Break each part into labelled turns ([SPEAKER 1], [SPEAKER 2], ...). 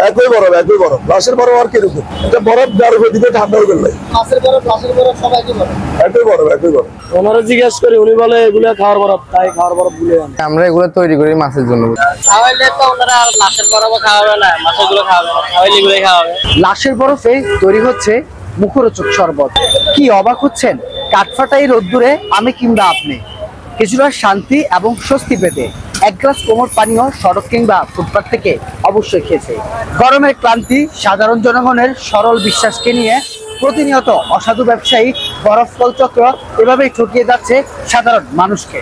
[SPEAKER 1] একই বরফ একই বরফ। লাশের বরফ আর কিরকম? এটা বরফ যার দিকে ঠান্ডা হয়ে গেল।
[SPEAKER 2] লাশের বরফ সব একই বরফ।
[SPEAKER 1] একই বরফ একই বরফ।
[SPEAKER 3] ওনারা জিজ্ঞেস করি, উনি বলে এগুলা খাওয়ার বরফ, তাই খাওয়ার বরফ বলে
[SPEAKER 4] আমরা এগুলো তৈরি করি মাছের জন্য।
[SPEAKER 2] খাওয়াইলে তো ওনারা আর লাশের বরফ খাওয়াবে না, মাছের গুলো খাওয়াবে না, খাওয়াইলে এগুলোই খাওয়াবে।
[SPEAKER 5] লাশের বরফে তৈরি হচ্ছে মুখরোচক শরবত। কি অবাক হচ্ছেন? কাঠফাটাই রোদ্দুরে আমি কিংবা আপনি কিছুটা শান্তি এবং স্বস্তি পেতে এক গ্লাস কোমল পানীয় সড়ক কিংবা ফুটপাত থেকে অবশ্যই খেয়েছে। গরমের ক্লান্তি, সাধারণ জনগণের সরল বিশ্বাসকে নিয়ে প্রতিনিয়ত অসাধু ব্যবসায়ী বরফ কলচক্র এভাবেই ঠকিয়ে যাচ্ছে সাধারণ মানুষকে।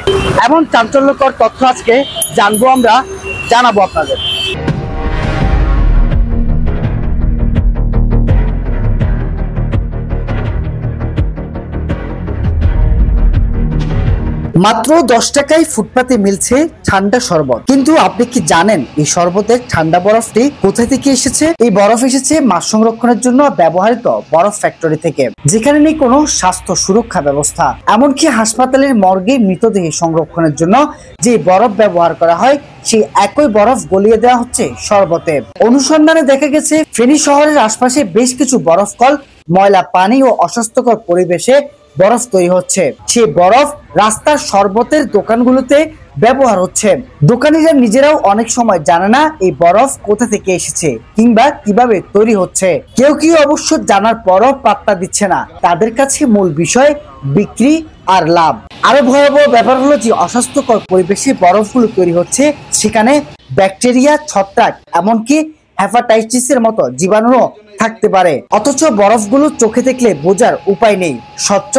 [SPEAKER 5] এমন চাঞ্চল্যকর তথ্য আজকে জানাবো আপনাদের। মাত্র 10 টাকায় ফুটপাতে মিলছে ঠান্ডা শরবত। কিন্তু আপনি কি জানেন এই শরবতের ঠান্ডা বরফটি কোথায় থেকে এসেছে? এই বরফ এসেছে মাছ সংরক্ষণের জন্য ব্যবহৃত বরফ ফ্যাক্টরি থেকে, যেখানে নেই কোনো স্বাস্থ্য সুরক্ষা ব্যবস্থা। এমনকি হাসপাতালের মর্গে মৃতদেহ সংরক্ষণের জন্য যে বরফ ব্যবহার করা হয়, সেই একই বরফ গলিয়ে দেওয়া হচ্ছে শরবতে। অনুসন্ধানে দেখা গেছে ফেনী শহরের আশপাশে বেশ কিছু বরফ কল, ময়লা পানি ও অস্বাস্থ্যকর পরিবেশে বরফ তৈরি হচ্ছে। সেই বরফ রাস্তার শরবতের দোকানগুলোতে ব্যবহার হচ্ছে। দোকানিরা নিজেরাও অনেক সময় জানে না এই বরফ কোথা থেকে এসেছে কিংবা কিভাবে তৈরি হচ্ছে। কেউ কেউ অবশ্য জানার পরও পাত্তা দিচ্ছে না। তাদের কাছে মূল বিষয় বিক্রি আর লাভ। আরো ভয়াবহ ব্যাপার হলো যে অস্বাস্থ্যকর পরিবেশে বরফগুলো তৈরি হচ্ছে, সেখানে ব্যাকটেরিয়া, ছত্রাক, এমনকি হেপাটাইটিসের মতো জীবাণুও থাকতে পারে। অথচ বরফগুলো চোখে দেখলে বোঝার উপায় নেই, স্বচ্ছ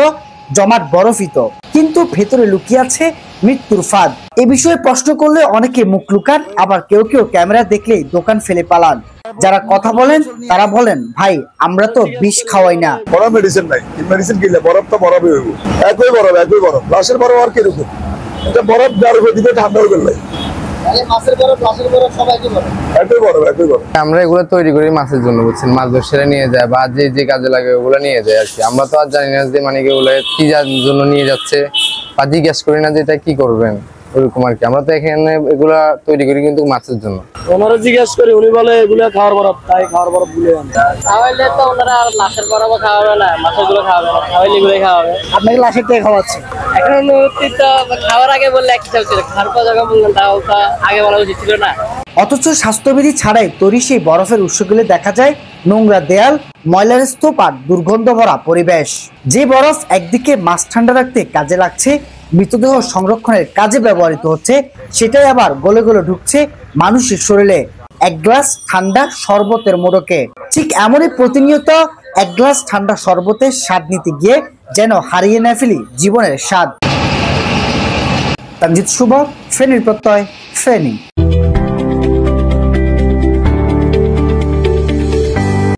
[SPEAKER 5] জমাট বরফই তো, কিন্তু ভেতরে লুকিয়ে আছে মৃত্যুর ফাঁদ। এ বিষয়ে প্রশ্ন করলে অনেকে মুখ লুকান, আবার কেউ কেউ ক্যামেরা দেখলেই দোকান ফেলে পালান। যারা কথা বলেন তারা বলেন, ভাই আমরা তো বিষ খাওয়াই না।
[SPEAKER 1] বরফ মেডিসিন নাই, মেডিসিন কিনলে বরফ তো বরফই হইব। একই বরফ একই বরফ। লাশের বরফ আর কিরকম? এটা বরফ যার দিকে ঠান্ডা হয়ে গেল।
[SPEAKER 2] মাছের বরফ, লাশের বরফ সব একই বরফ।
[SPEAKER 1] একই বরফ একই বরফ।
[SPEAKER 4] আমরা এগুলো তৈরি করি মাছের জন্য, বুঝছেন। মাছ ব্যবসায়ীরা নিয়ে যায় বা যে যে কাজে লাগে ওগুলো নিয়ে যায় আর কি। আমরা তো আর জানি না যে মানে এগুলো কি জন্য নিয়ে যাচ্ছে, বা জিজ্ঞেস করি না যে এটা কি করবেন, ওরকম আর কি। আমরা তো এখানে এগুলা তৈরি করি কিন্তু মাছের জন্য।
[SPEAKER 3] ওনারা জিজ্ঞেস করি, উনি বলে এগুলা খাওয়ার বরফ, তাই খাওয়ার বরফ বলে
[SPEAKER 2] খাওয়াইলে তো ওনারা আর লাশের বরফ খাওয়াবে না, মাছের গুলো খাওয়াবে না, খাওয়াইলে এগুলোই খাওয়াবে।
[SPEAKER 5] আপনাকে লাশের থেকে খাওয়াচ্ছে
[SPEAKER 2] এখন খাওয়ার আগে বললে একই চলছিল, খাওয়ার পর যখন বললেন তাও আগে বলা উচিত ছিল না।
[SPEAKER 5] অথচ স্বাস্থ্যবিধি ছাড়াই তৈরি সেই বরফের উৎসগুলো দেখা যায় নোংরা দেয়াল, ময়লার স্তূপ আর দুর্গন্ধ ভরা পরিবেশ। যে বরফ একদিকে মাছ ঠান্ডা রাখতে কাজে লাগছে, মৃতদেহ সংরক্ষণের কাজে ব্যবহৃত হচ্ছে, সেটাই আবার গলে গলে ঢুকছে মানুষের শরীরে এক গ্লাস ঠান্ডা শরবতের মোড়কে। ঠিক এমনই প্রতিনিয়ত এক গ্লাস ঠান্ডা শরবতের স্বাদ নিতে গিয়ে যেন হারিয়ে না ফেলি জীবনের স্বাদ। তানজিদ শুভ, ফেনীর প্রত্যয়, ফেনী।